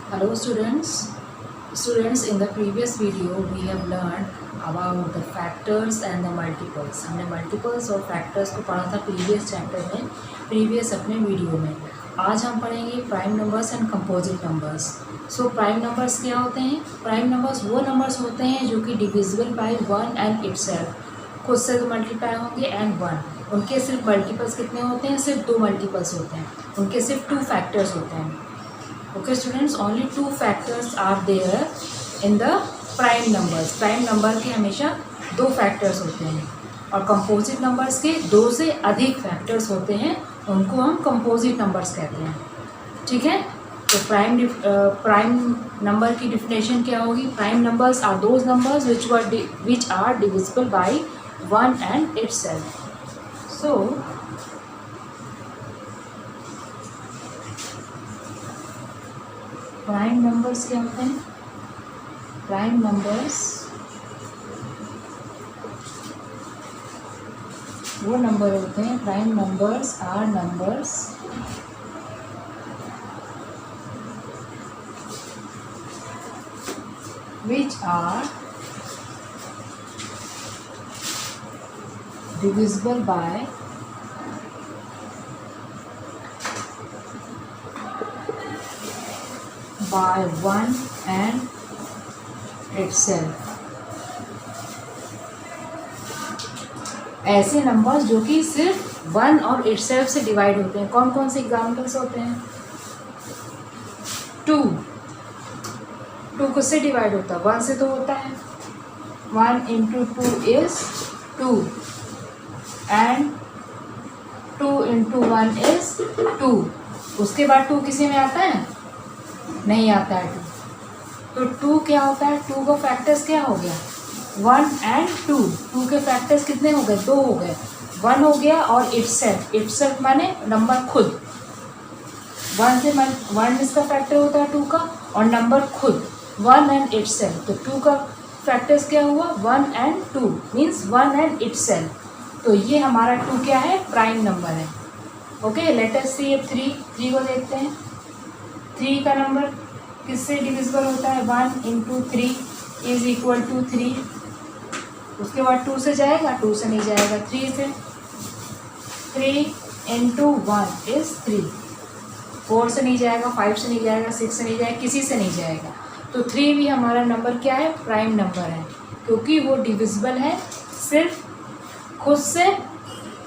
Hello students. In the previous video we have learned about the factors and the multiples. हमने multiples और factors को पढ़ा था previous chapter में, previous अपने वीडियो में. आज हम पढ़ेंगे prime numbers and composite numbers. So prime numbers क्या होते हैं? प्राइम नंबर्स वो नंबर्स होते हैं जो कि divisible by one and itself, खुद से तो मल्टीप्लाई होंगे एंड वन. उनके सिर्फ मल्टीपल्स कितने होते हैं? सिर्फ दो मल्टीपल्स होते हैं. उनके सिर्फ टू फैक्टर्स होते हैं. Okay students, only two factors are there in the prime numbers. Prime number के हमेशा दो फैक्टर्स होते हैं और कंपोजिट नंबर्स के दो से अधिक फैक्टर्स होते हैं, उनको हम कंपोजिट नंबर्स कहते हैं. ठीक है, तो प्राइम नंबर की डिफिनेशन क्या होगी? Prime numbers are those numbers which are divisible by one and itself. So prime numbers क्या होते हैं? प्राइम नंबर्स वो नंबर होते हैं, prime numbers are numbers which are divisible by one and itself. ऐसे नंबर्स जो कि सिर्फ वन और इटसेल्फ से डिवाइड होते हैं. कौन कौन से एग्जाम्पल्स होते हैं? टू किससे डिवाइड होता है? वन से तो होता है. One into two is two and two into one is two. उसके बाद टू किसी में आता है? नहीं आता है टू. तो टू क्या होता है? टू का फैक्टर्स क्या हो गया? One and two. टू के फैक्टर्स कितने हो गए? दो हो गए. वन हो गया और इटसेल्फ माने नंबर खुद. वन इसका फैक्टर होता है टू का, और नंबर खुद वन एंड इटसेल्फ. तो टू का फैक्टर्स क्या हुआ? One and two means one and itself. तो ये हमारा टू क्या है? प्राइम नंबर है. ओके, लेट अस सी अब थ्री को देखते हैं. थ्री का नंबर किससे डिविजिबल होता है? One into three is equal to three. उसके बाद टू से जाएगा? टू से नहीं जाएगा. थ्री से. Three into one is three. Four से नहीं जाएगा, फाइव से नहीं जाएगा, सिक्स से नहीं जाएगा, किसी से नहीं जाएगा. तो थ्री भी हमारा नंबर क्या है? प्राइम नंबर है, क्योंकि वो डिविजिबल है सिर्फ खुद से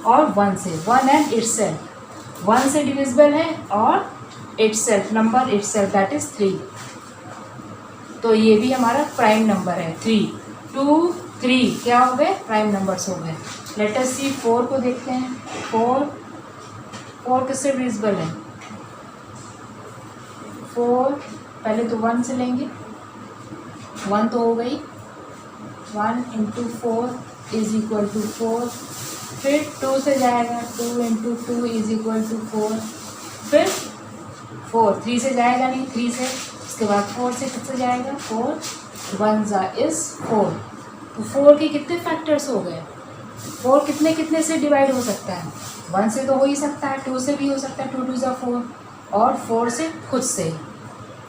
और वन से. One and itself. वन से डिविजिबल है और itself, number itself, that is three. तो ये भी हमारा प्राइम नंबर है. थ्री, टू, थ्री क्या हो गए? प्राइम नंबर्स हो गए. लेट अस सी फोर को देखते हैं. फोर किससे डिविजिबल है? फोर पहले तो वन से लेंगे. वन तो हो गई. One into four is equal to four. फिर टू से जाएगा. Two into two is equal to four. फिर फोर. थ्री से जाएगा नहीं, थ्री से. उसके बाद फोर से किससे जाएगा? फोर. वन जा इज फोर. तो फोर के कितने फैक्टर्स हो गए? फोर कितने कितने से डिवाइड हो सकता है? वन से तो हो ही सकता है, टू से भी हो सकता है, टू टू जा फोर, और फोर से खुद से.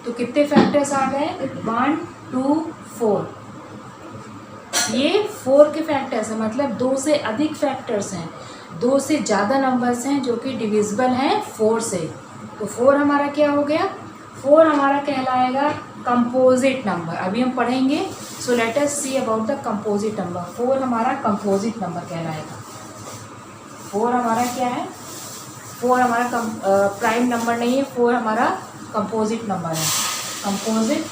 तो कितने फैक्टर्स आ गए? One, two, four. ये फोर के फैक्टर्स हैं, मतलब दो से अधिक फैक्टर्स हैं, दो से ज़्यादा नंबर्स हैं जो कि डिविजिबल हैं फोर से. तो फोर हमारा क्या हो गया? फोर हमारा कहलाएगा कंपोजिट नंबर. अभी हम पढ़ेंगे. सो let us see about the composite number. Four हमारा कंपोजिट नंबर कहलाएगा. फोर हमारा क्या है? फोर हमारा प्राइम नंबर नहीं है. फोर हमारा कंपोजिट नंबर है. Composite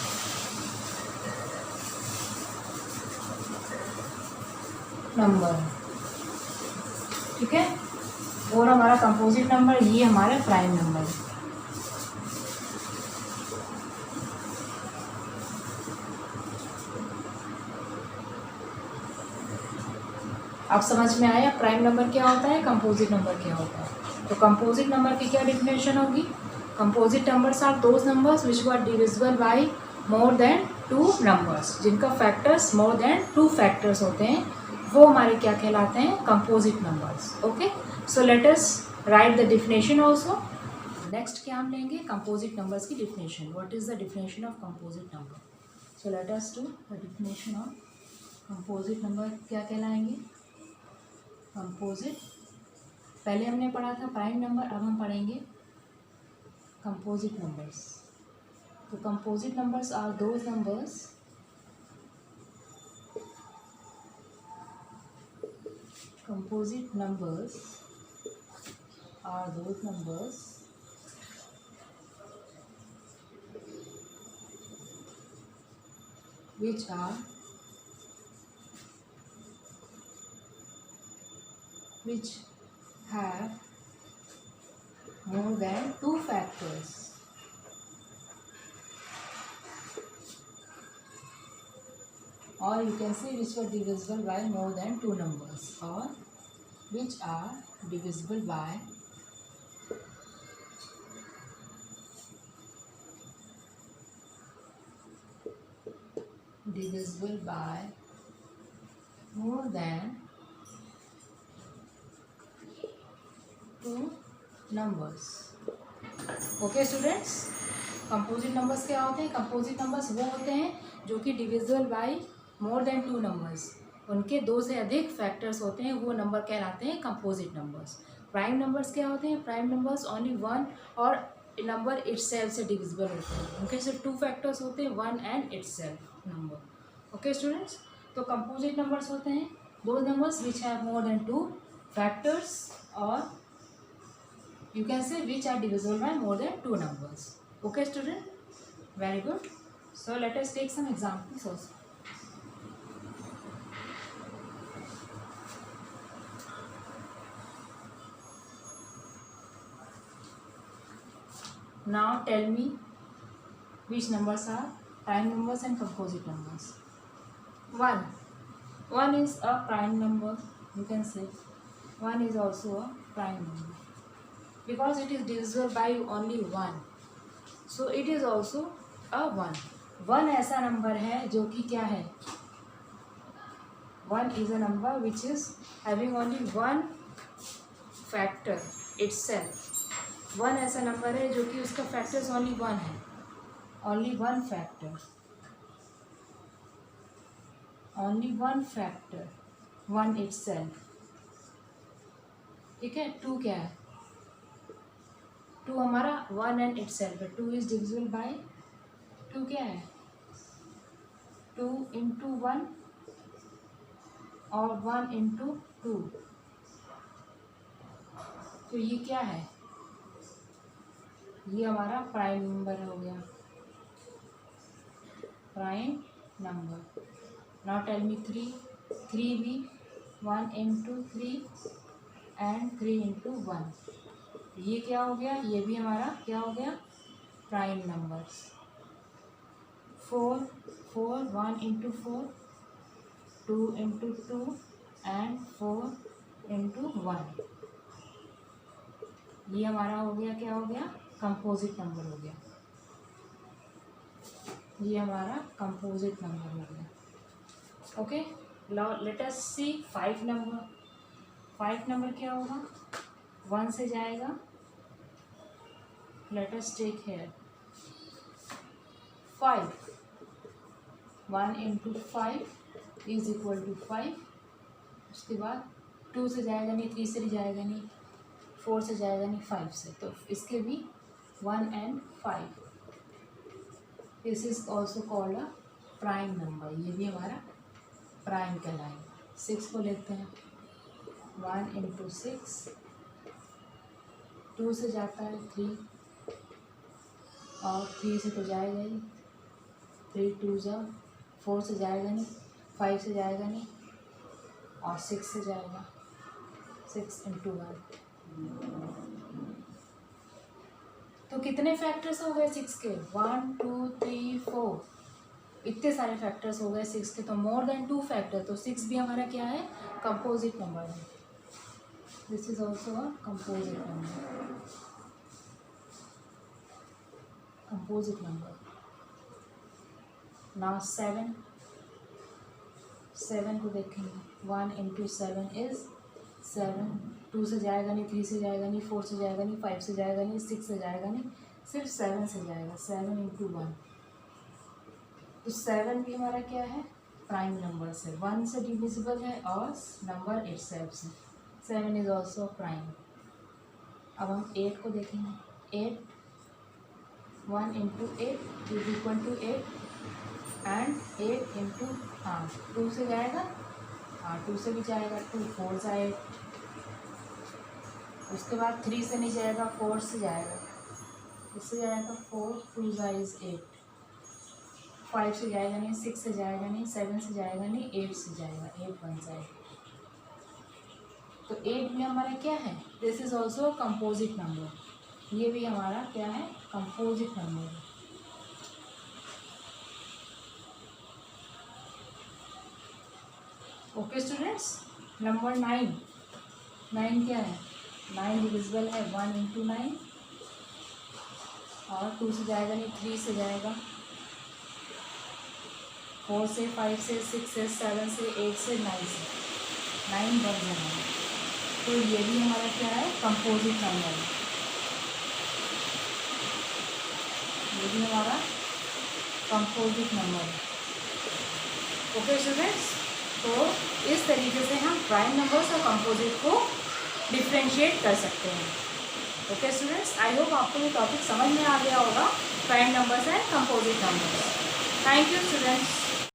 number. ठीक है, फोर हमारा कंपोजिट नंबर, ये हमारा प्राइम नंबर है. अब समझ में आया प्राइम नंबर क्या होता है, कंपोजिट नंबर क्या होता है. तो कंपोजिट नंबर की क्या डिफिनेशन होगी? Composite numbers are those numbers which are divisible by more than two numbers. जिनका factors more than two factors होते हैं, वो हमारे क्या कहलाते हैं? Composite numbers. Okay, so let us write the definition also. Next क्या हम लेंगे, कंपोजिट नंबर्स की definition. What is the definition of composite number? So let us do the definition of composite number. क्या कहलाएंगे कंपोजिट? पहले हमने पढ़ा था प्राइम नंबर, अब हम पढ़ेंगे कंपोजिट नंबर्स. तो composite numbers are those numbers composite numbers are those numbers which have more than two factors. Or you can say which were divisible by more than two numbers, or which are divisible by more than two numbers. Okay students, composite numbers क्या होते हैं? Composite numbers वो होते हैं जो कि divisible by more than two numbers, उनके दो से अधिक फैक्टर्स होते हैं, वो नंबर कहलाते हैं कंपोजिट नंबर्स. प्राइम नंबर्स क्या होते हैं? प्राइम नंबर्स ओनली वन और नंबर इटसेल्फ से डिविजिबल होते हैं, उनके सिर्फ टू फैक्टर्स होते हैं, one and itself number. Okay students, तो कंपोजिट नंबर्स होते हैं दो numbers which have more than two factors, और you can say which are divisible by more than two numbers. Okay student, very good. So let us take some examples also. Now tell me which numbers are prime numbers and composite numbers. 1 is a prime number, you can say 1 is also a prime number because it is divisible by only 1, so it is also a 1. 1 ऐसा number है जो कि क्या है? 1 is a number which is having only one factor itself. 1 ऐसा number है जो कि उसका फैक्टर्स ओनली 1 है, only one factor, only one factor, 1 itself. ठीक है. 2 क्या है? 2 हमारा 1 एंड इटसेल्फ है. 2 इज डिविजिबल बाय 2 क्या है? 2 इंटू 1 और 1 इंटू 2. तो ये क्या है? ये हमारा प्राइम नंबर हो गया, prime number. Now tell me 3 भी 1 इंटू 3 एंड 3 इंटू 1. ये क्या हो गया? ये भी हमारा क्या हो गया? Prime numbers. 4 1 into 4, 2 into 2 and 4 into 1. ये हमारा हो गया, क्या हो गया? कंपोजिट नंबर हो गया. ये हमारा कंपोजिट नंबर हो गया. ओके, लेट अस सी 5 नंबर. 5 नंबर क्या होगा? 1 से जाएगा. Let us take here 5. 1 into 5 is equal to 5. उसके बाद 2 से जाएगा नहीं, 3 से जाएगा नहीं, 4 से जाएगा नहीं, 5 से. तो इसके भी 1 and 5. This is also called a prime number. ये भी हमारा प्राइम कहलाएगा. 6 को लेते हैं. 1 into 6, 2 से जाता है 3 और 3 से तो जाएगा ही. 3 2 जा 4 से जाएगा नहीं, 5 से जाएगा नहीं और 6 से जाएगा. 6 इंटू 1. तो कितने फैक्टर्स हो गए 6 के? 1 2 3 4. इतने सारे फैक्टर्स हो गए 6 के. तो मोर देन 2 फैक्टर. तो 6 भी हमारा क्या है? कंपोजिट नंबर है. This is also a composite number. Composite number. Now 7 को देखेंगे. 1 इंटू 7 इज 7, 2 से जाएगा नहीं, 3 से जाएगा नहीं, 4 से जाएगा नहीं, 5 से जाएगा नहीं, 6 से जाएगा नहीं, सिर्फ 7 से जाएगा। 7 इंटू 1, तो 7 भी हमारा क्या है, प्राइम नंबर से 1 से डिविजिबल है और नंबर इटसेल्फ से। 7 इज ऑल्सो प्राइम। अब हम 8 को देखेंगे। 8, 1 into 8 is equal to 8 and 8 into 2 से जाएगा, 2 से भी जाएगा, 2 4 से 8, उसके बाद 3 से नहीं जाएगा, 4 से जाएगा, इससे जाएगा 4, 2 इज 8, 5 से जाएगा नहीं, 6 से जाएगा नहीं, 7 से जाएगा नहीं, 8 से जाएगा, 8 1 जाएगा। तो 8 भी हमारा क्या है, this is also composite number, ये भी हमारा क्या है, कंपोजिट नंबर है। ओके स्टूडेंट्स, नंबर 9, 9 क्या है, 9 डिविजिबल है 1 इंटू 9, और 2 से जाएगा नहीं, 3 से जाएगा, 4 से, 5 से, 6 से, 7 से, 8 से, 9 से, 9 बन जाएगा। तो ये भी हमारा क्या है, कंपोजिट नंबर है, ये भी हमारा कंपोजिट नंबर है। ओके स्टूडेंट्स, तो इस तरीके से हम प्राइम नंबर्स और कंपोजिट को डिफ्रेंशिएट कर सकते हैं। ओके स्टूडेंट्स, आई होप आपको ये टॉपिक समझ में आ गया होगा, prime numbers and composite numbers. Thank you students.